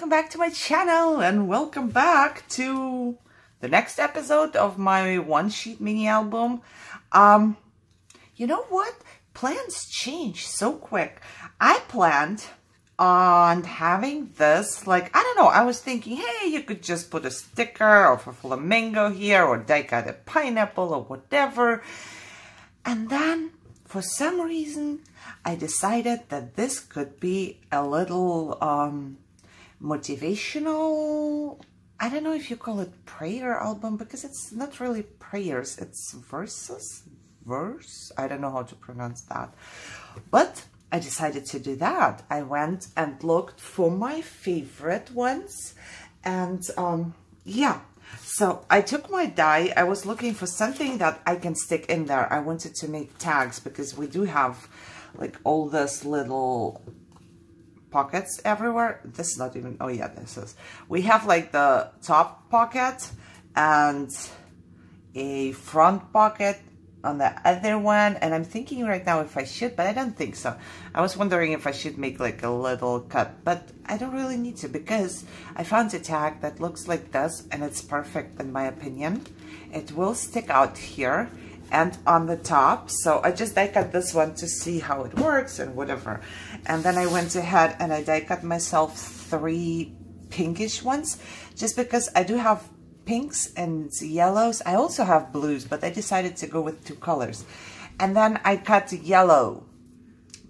welcome back to my channel and welcome back to the next episode of my one sheet mini album. You know what? Plans change so quick. I planned on having this, like, I don't know, I was thinking, hey, you could just put a sticker of a flamingo here or die cut a pineapple or whatever. And then for some reason I decided that this could be a little motivational, I don't know if you call it prayer album, because it's not really prayers, it's verse, I don't know how to pronounce that, but I decided to do that. I went and looked for my favorite ones, and yeah, so I took my die. I was looking for something that I can stick in there. I wanted to make tags because we do have like all this little pockets everywhere. This is not even, oh yeah, this is. We have like the top pocket and a front pocket on the other one, and I'm thinking right now if I should, but I don't think so. I was wondering if I should make like a little cut, but I don't really need to because I found a tag that looks like this and it's perfect in my opinion. It will stick out here and on the top, so I just die cut this one to see how it works and whatever. And then I went ahead and I die cut myself 3 pinkish ones just because I do have pinks and yellows. I also have blues, but I decided to go with 2 colors. And then I cut yellow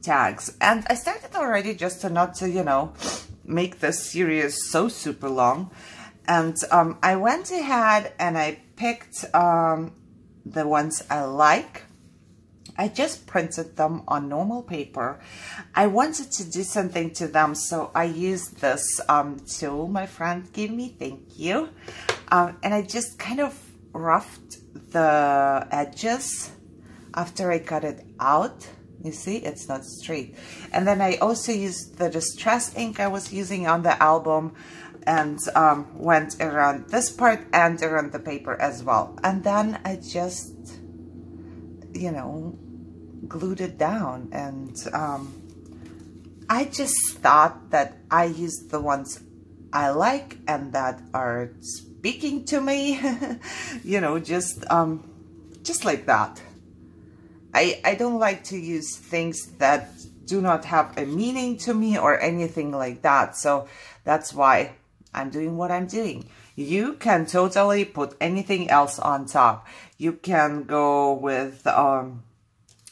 tags. And I started already just to not to, you know, make this series so super long. And I went ahead and I picked the ones I like. I just printed them on normal paper. I wanted to do something to them, so I used this tool my friend gave me, thank you. And I just kind of roughed the edges after I cut it out. You see, it's not straight. And then I also used the distress ink I was using on the album and went around this part and around the paper as well. And then I just, you know, glued it down, and I just thought that I used the ones I like and that are speaking to me, you know, just like that. I don't like to use things that do not have a meaning to me or anything like that, so that's why I'm doing what I'm doing. You can totally put anything else on top. You can go with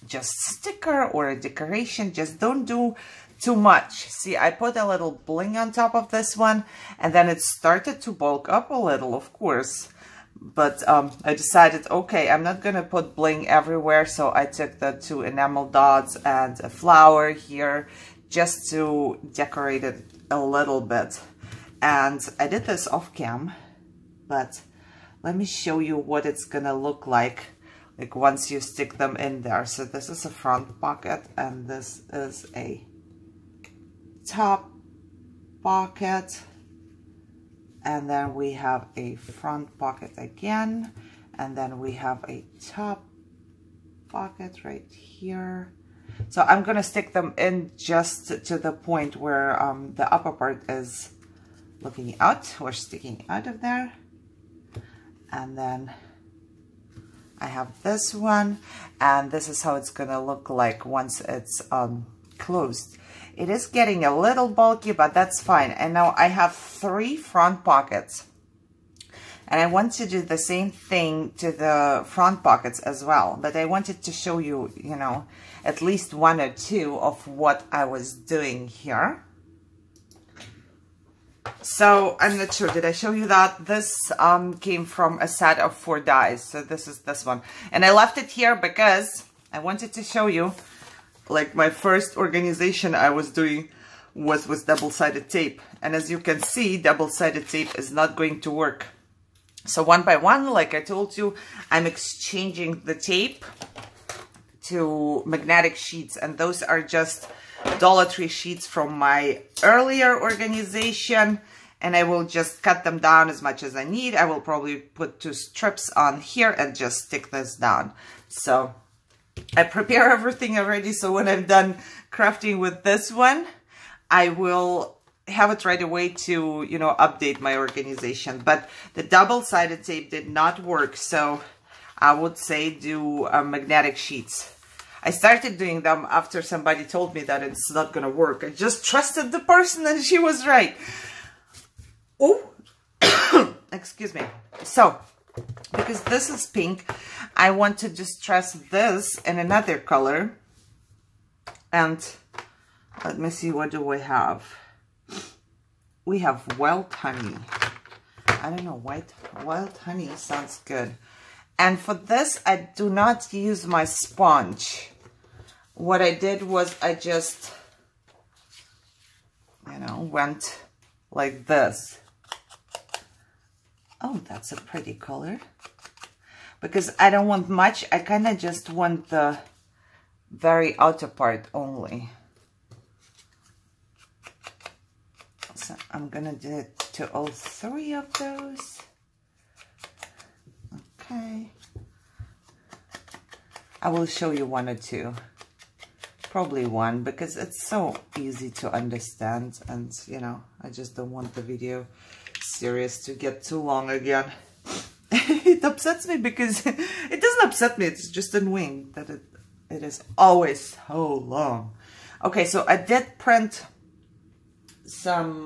just sticker or a decoration. Just don't do too much. See, I put a little bling on top of this one, and then it started to bulk up a little, of course. But I decided, okay, I'm not gonna put bling everywhere, so I took the 2 enamel dots and a flower here just to decorate it a little bit. And I did this off cam, but let me show you what it's gonna look like once you stick them in there. So this is a front pocket and this is a top pocket, and then we have a front pocket again, and then we have a top pocket right here. So I'm gonna stick them in just to the point where the upper part is looking out or sticking out of there. And then I have this one, and this is how it's gonna look like once it's closed. It is getting a little bulky, but that's fine. And now I have 3 front pockets, and I want to do the same thing to the front pockets as well, but I wanted to show you, you know, at least 1 or 2 of what I was doing here. So I'm not sure, did I show you that? This came from a set of 4 dies. So this is this one. And I left it here because I wanted to show you, like, my first organization I was doing was with double-sided tape. And as you can see, double-sided tape is not going to work. So one by one, like I told you, I'm exchanging the tape to magnetic sheets. And those are just Dollar Tree sheets from my earlier organization, and I will just cut them down as much as I need. I will probably put 2 strips on here and just stick this down. So I prepare everything already, so when I'm done crafting with this one, I will have it right away to, you know, update my organization. But the double-sided tape did not work, so I would say do magnetic sheets. I started doing them after somebody told me that it's not gonna work. I just trusted the person and she was right. Oh, excuse me. So, because this is pink, I want to distress this in another color. And let me see, what do we have? We have wild honey. I don't know, wild honey sounds good. And for this, I do not use my sponge. What I did was I just, you know, went like this. Oh, that's a pretty color. Because I don't want much, I kind of just want the very outer part only. So I'm gonna do it to all three of those. Okay. I will show you one or two. Probably one, because it's so easy to understand, and you know, I just don't want the video series to get too long again. It upsets me because it doesn't upset me, it's just annoying that it is always so long. Okay, so I did print some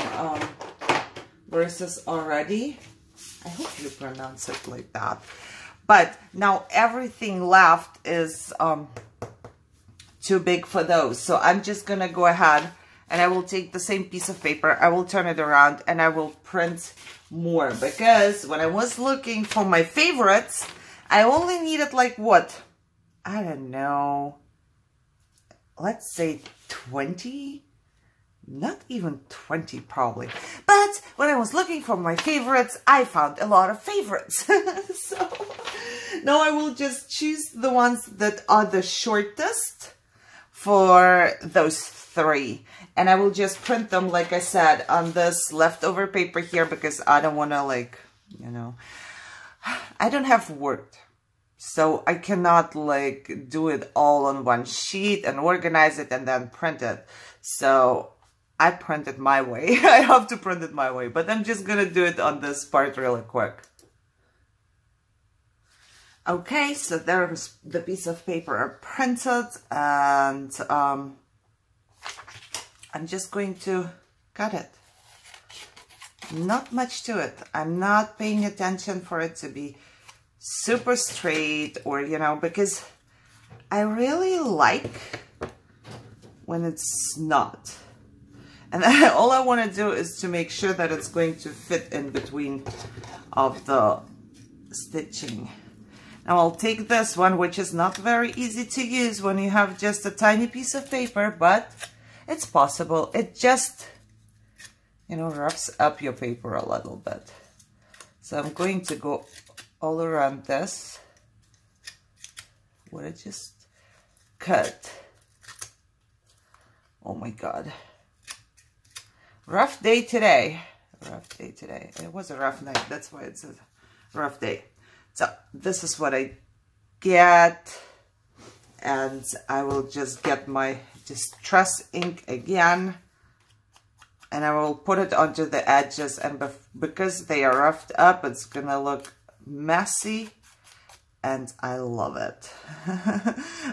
verses already. I hope you pronounce it like that. But now everything left is too big for those. So I'm just gonna go ahead and I will take the same piece of paper, I will turn it around and I will print more. Because when I was looking for my favorites, I only needed like what? I don't know. Let's say 20? Not even 20 probably. But when I was looking for my favorites, I found a lot of favorites. So now I will just choose the ones that are the shortest for those three. And I will just print them, like I said, on this leftover paper here because I don't want to, like, you know, I don't have Word. So I cannot like do it all on one sheet and organize it and then print it. So I print it my way. I have to print it my way, but I'm just gonna do it on this part really quick. Okay, so there's the piece of paper printed, and I'm just going to cut it. Not much to it. I'm not paying attention for it to be super straight, or, you know, because I really like when it's not. And all I want to do is to make sure that it's going to fit in between of the stitching. Now I'll take this one, which is not very easy to use when you have just a tiny piece of paper, but it's possible. It just, you know, roughs up your paper a little bit. So I'm going to go all around this. What I just cut. Oh my God. Rough day today. Rough day today. It was a rough night. That's why it's a rough day. So this is what I get. And I will just get my distress ink again. And I will put it onto the edges. And because they are roughed up, it's going to look messy. And I love it.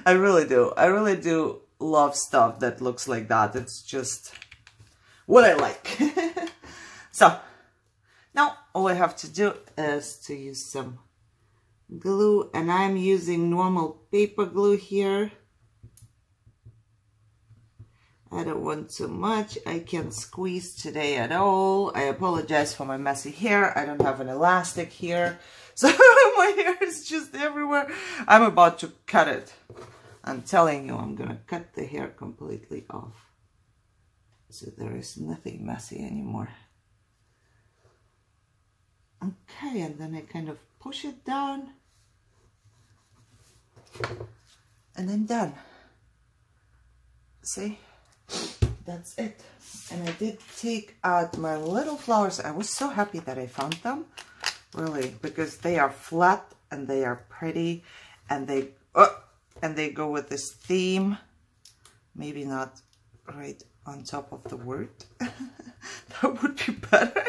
I really do. I really do love stuff that looks like that. It's just what I like. So now all I have to do is to use some glue, and I'm using normal paper glue here. I don't want too much. I can't squeeze today at all. I apologize for my messy hair. I don't have an elastic here, so my hair is just everywhere. I'm about to cut it. I'm telling you, I'm gonna cut the hair completely off, so there is nothing messy anymore. Okay, and then I kind of push it down, and I'm done. See? That's it. And I did take out my little flowers. I was so happy that I found them, really, because they are flat and they are pretty, and they go with this theme. Maybe not right on top of the word. would be better.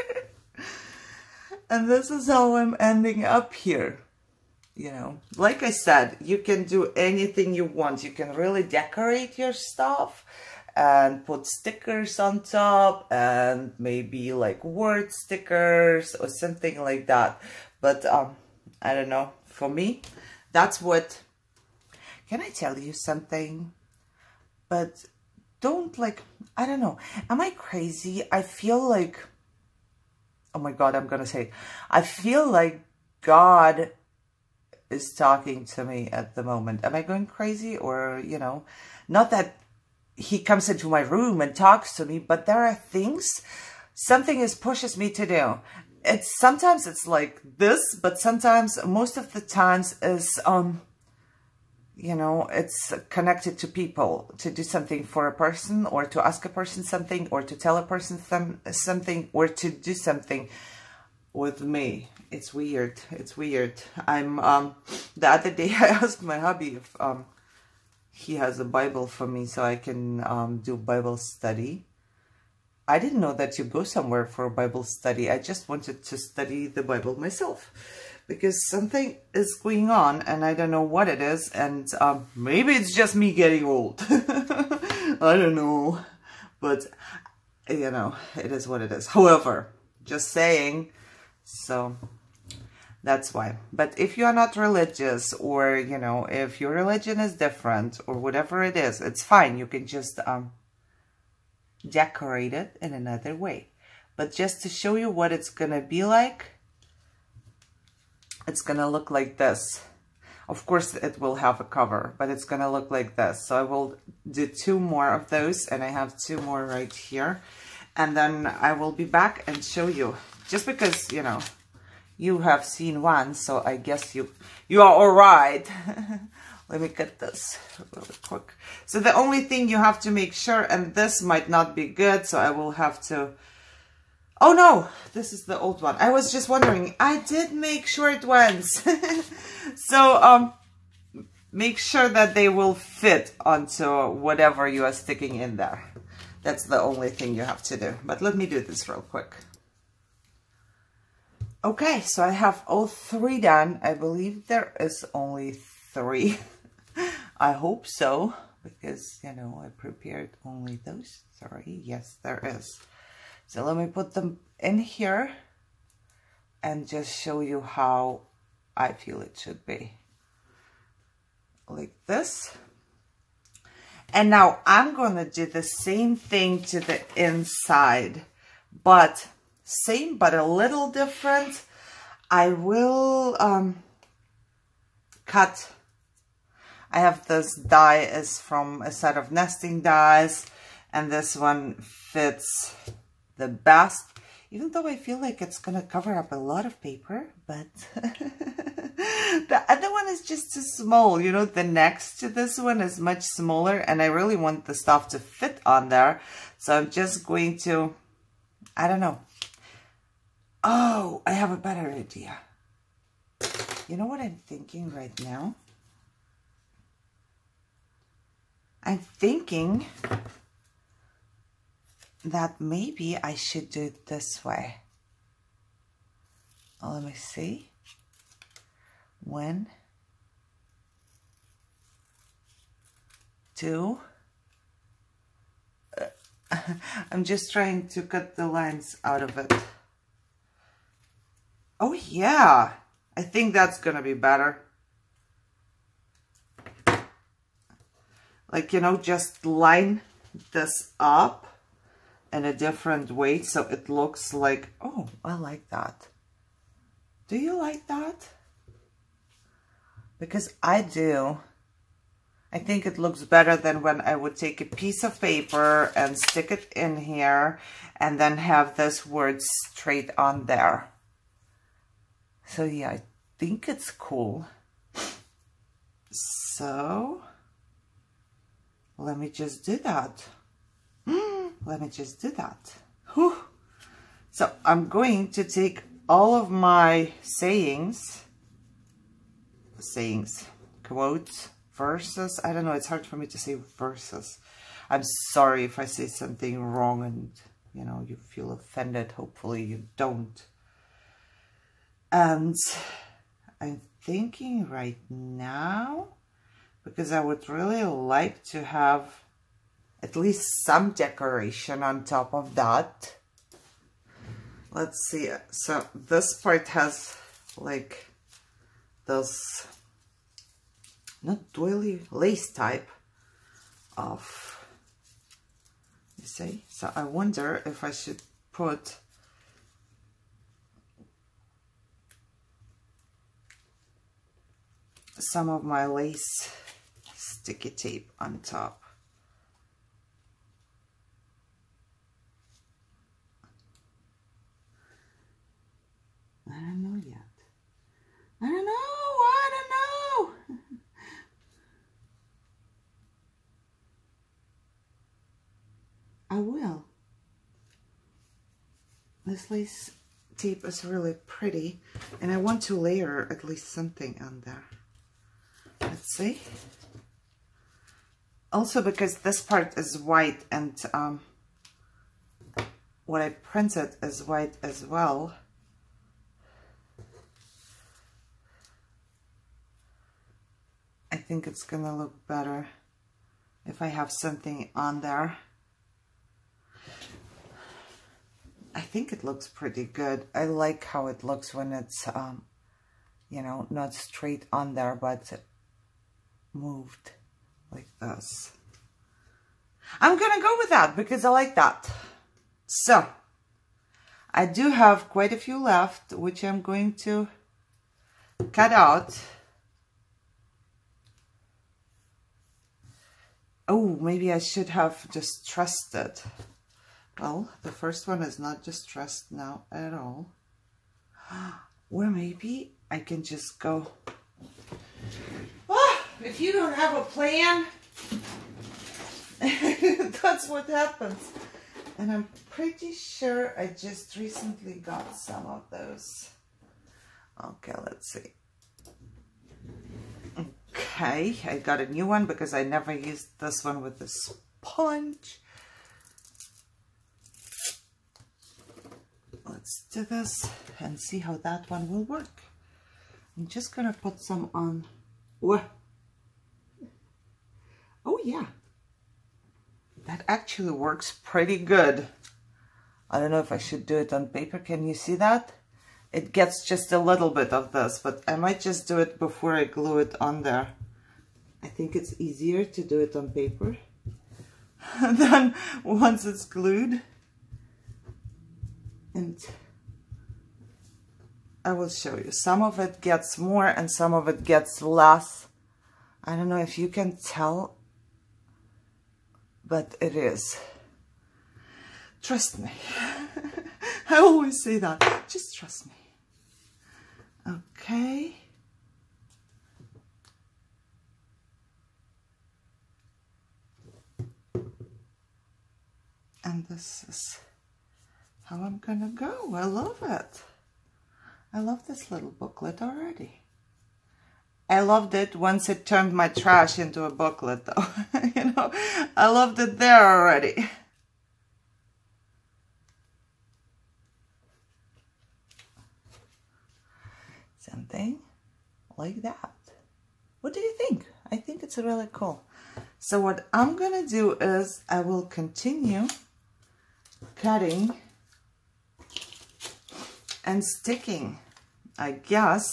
And this is how I'm ending up here. You know, like I said, you can do anything you want. You can really decorate your stuff and put stickers on top and maybe like word stickers or something like that. But I don't know. For me, that's what... Can I tell you something? But don't like... I don't know. Am I crazy? I feel like... Oh my God, I'm gonna say it. I feel like God is talking to me at the moment. Am I going crazy? Or, you know, not that he comes into my room and talks to me, but there are things, something is pushes me to do. Sometimes it's like this, but sometimes, most of the times is, you know, it's connected to people, to do something for a person, or to ask a person something, or to tell a person something, or to do something with me. It's weird. It's weird. I'm, the other day I asked my hubby if, he has a Bible for me so I can, do Bible study. I didn't know that you go somewhere for a Bible study. I just wanted to study the Bible myself because something is going on and I don't know what it is. And, maybe it's just me getting old. I don't know, but you know, it is what it is. However, just saying, so that's why. But if you are not religious, or, you know, if your religion is different or whatever it is, it's fine. You can just decorate it in another way. But just to show you what it's going to be like, it's going to look like this. Of course, it will have a cover, but it's going to look like this. So I will do 2 more of those, and I have 2 more right here. And then I will be back and show you. Just because, you know, you have seen one, so I guess you are all right. Let me cut this really quick. So the only thing you have to make sure, and this might not be good, so I will have to... Oh no, this is the old one. I was just wondering. I did make short ones. So make sure that they will fit onto whatever you are sticking in there. That's the only thing you have to do. But let me do this real quick. Okay, so I have all 3 done. I believe there is only 3. I hope so, because, you know, I prepared only those 3. Yes, there is. So let me put them in here and just show you how I feel it should be. Like this. And now I'm going to do the same thing to the inside, but same but a little different. I will cut. I have this die is from a set of nesting dies, and this one fits the best, even though I feel like it's gonna cover up a lot of paper, but the other one is just too small. You know, the next to this one is much smaller, and I really want the stuff to fit on there. So I'm just going to, I don't know. Oh, I have a better idea. You know what I'm thinking right now? I'm thinking that maybe I should do it this way. Let me see. 1, 2. I'm just trying to cut the lines out of it. Oh yeah, I think that's gonna be better. Like, you know, just line this up in a different way so it looks like, oh, I like that. Do you like that? Because I do. I think it looks better than when I would take a piece of paper and stick it in here and then have this word straight on there. So yeah, I think it's cool. So let me just do that. Let me just do that. Whew. So I'm going to take all of my sayings, quotes, verses. I don't know. It's hard for me to say verses. I'm sorry if I say something wrong and you know, you feel offended. Hopefully you don't. And I'm thinking right now, because I would really like to have at least some decoration on top of that. Let's see. So this part has like those, not doily, lace type of, you see. So I wonder if I should put some of my lace sticky tape on top. I don't know yet. I don't know. I don't know. I will. This lace tape is really pretty, and I want to layer at least something on there. Let's see. Also, because this part is white, and what I printed is white as well. I think it's gonna look better if I have something on there. I think it looks pretty good. I like how it looks when it's, you know, not straight on there, but moved like this. I'm gonna go with that because I like that. So, I do have quite a few left, which I'm going to cut out. Oh, maybe I should have just trusted. Well, the first one is not distressed now at all. Or maybe I can just go. Oh, if you don't have a plan, that's what happens. And I'm pretty sure I just recently got some of those. Okay, let's see. Okay, I got a new one because I never used this one with the sponge. Let's do this and see how that one will work. I'm just gonna put some on. Oh yeah, that actually works pretty good. I don't know if I should do it on paper. Can you see that? It gets just a little bit of this, but I might just do it before I glue it on there. I think it's easier to do it on paper than once it's glued. And I will show you. Some of it gets more and some of it gets less. I don't know if you can tell, but it is. Trust me. I always say that. Just trust me. Okay. And this is how I'm gonna go. I love it. I love this little booklet already. I loved it once it turned my trash into a booklet though. You know, I loved it there already. Something like that. What do you think? I think it's really cool. So what I'm gonna do is I will continue cutting and sticking, I guess.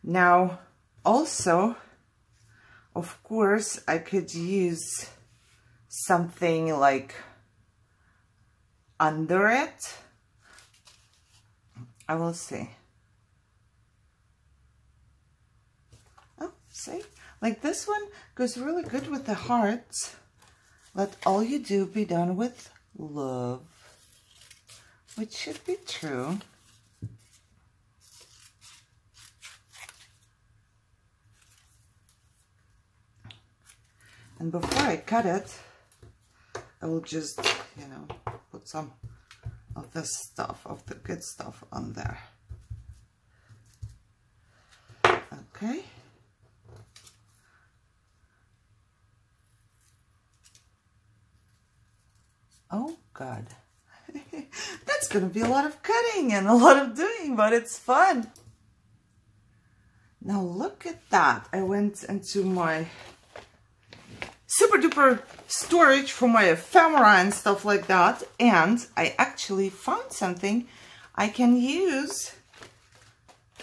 Now also, of course, I could use something like under it. I will see. Oh, see? Like this one goes really good with the hearts. Let all you do be done with love, which should be true. And before I cut it, I will just, you know, put some of this stuff, of the good stuff on there. Okay. Oh God. That's going to be a lot of cutting and a lot of doing, but it's fun. Now look at that. I went into my super duper storage for my ephemera and stuff like that, and I actually found something I can use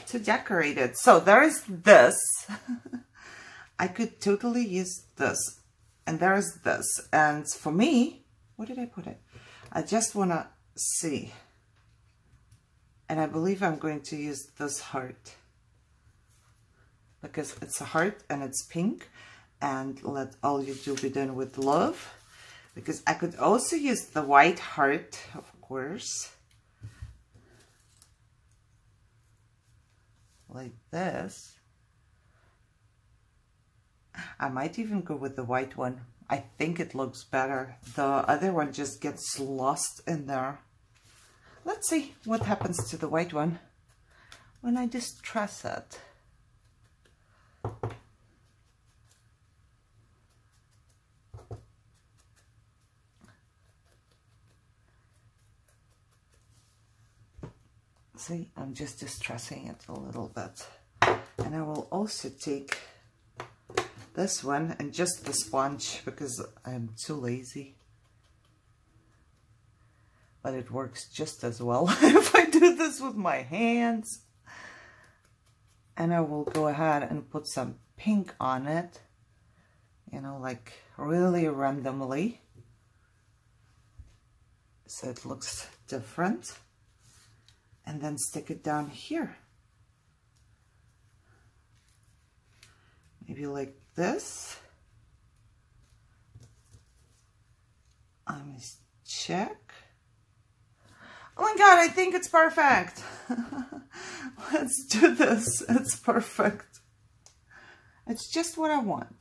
to decorate it. So there is this. I could totally use this, and there is this. And for me, where did I put it? I just want to see, and I believe I'm going to use this heart because it's a heart and it's pink, and let all you do be done with love. Because I could also use the white heart, of course, like this. I might even go with the white one. I think it looks better. The other one just gets lost in there. Let's see what happens to the white one when I distress it. See, I'm just distressing it a little bit. And I will also take this one and just the sponge because I'm too lazy. But it works just as well if I do this with my hands. And I will go ahead and put some pink on it, you know, like really randomly, so it looks different. And then stick it down here. Maybe like this. Let me check. Oh my God, I think it's perfect. Let's do this. It's perfect. It's just what I want.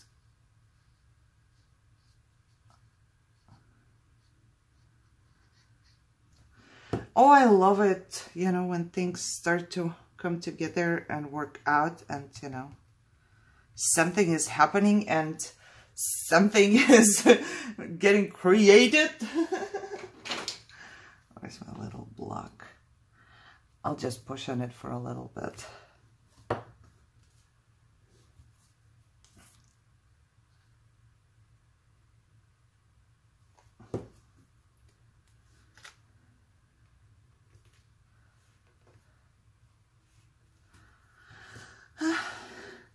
Oh, I love it, you know, when things start to come together and work out, and, you know, something is happening and something is getting created. Where's my little block? I'll just push on it for a little bit.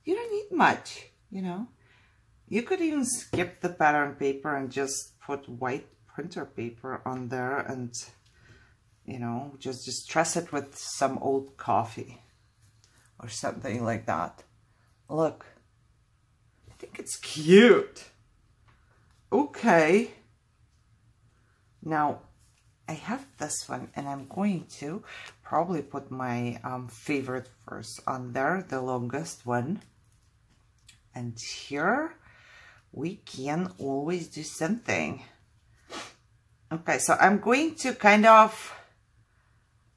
You don't need much, you know. You could even skip the pattern paper and just put white printer paper on there and, you know, just distress it with some old coffee or something like that. Look, I think it's cute. Okay. Now, I have this one, and I'm going to probably put my favorite verse on there, the longest one. And here we can always do something. Okay, so I'm going to kind of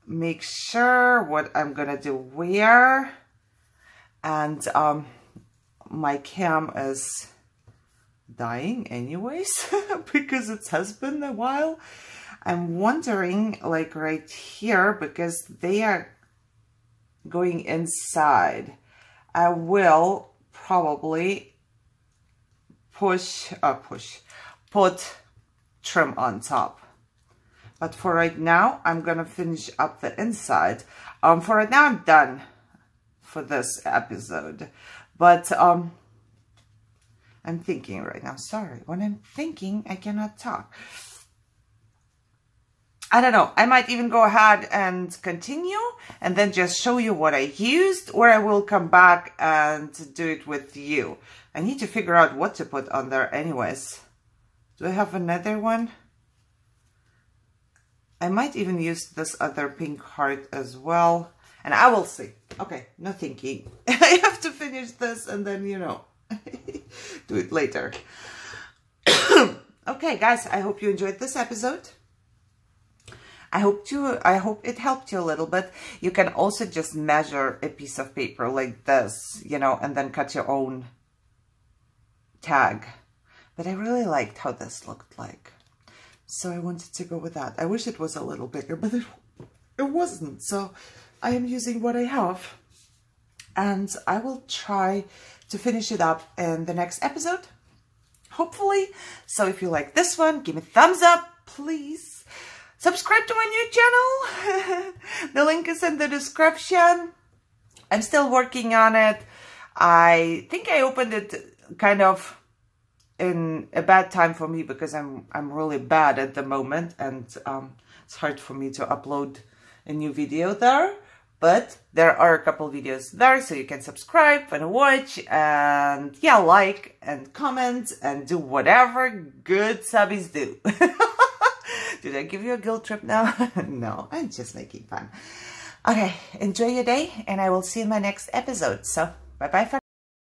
make sure what I'm gonna do where. And my cam is dying anyways because it has been a while. I'm wondering, like right here, because they are going inside, I will probably put trim on top. But for right now, I'm gonna finish up the inside. For right now, I'm done for this episode. But I'm thinking right now. Sorry, when I'm thinking, I cannot talk. I don't know. I might even go ahead and continue and then just show you what I used, or I will come back and do it with you. I need to figure out what to put on there anyways. Do I have another one? I might even use this other pink heart as well. And I will see. Okay, no thinking. I have to finish this and then, you know, do it later. Okay, guys, I hope you enjoyed this episode. I hope it helped you a little bit. You can also just measure a piece of paper like this, you know, and then cut your own tag. But I really liked how this looked like. So I wanted to go with that. I wish it was a little bigger, but it wasn't. So I am using what I have. And I will try to finish it up in the next episode, hopefully. So if you like this one, give me a thumbs up, please. Subscribe to my new channel. The link is in the description. I'm still working on it. I think I opened it kind of in a bad time for me because I'm really bad at the moment, and it's hard for me to upload a new video there. But there are a couple videos there, so you can subscribe and watch, and yeah, like and comment and do whatever good subbies do. Did I give you a guilt trip now? No, I'm just making fun. Okay, enjoy your day, and I will see you in my next episode. So, bye-bye for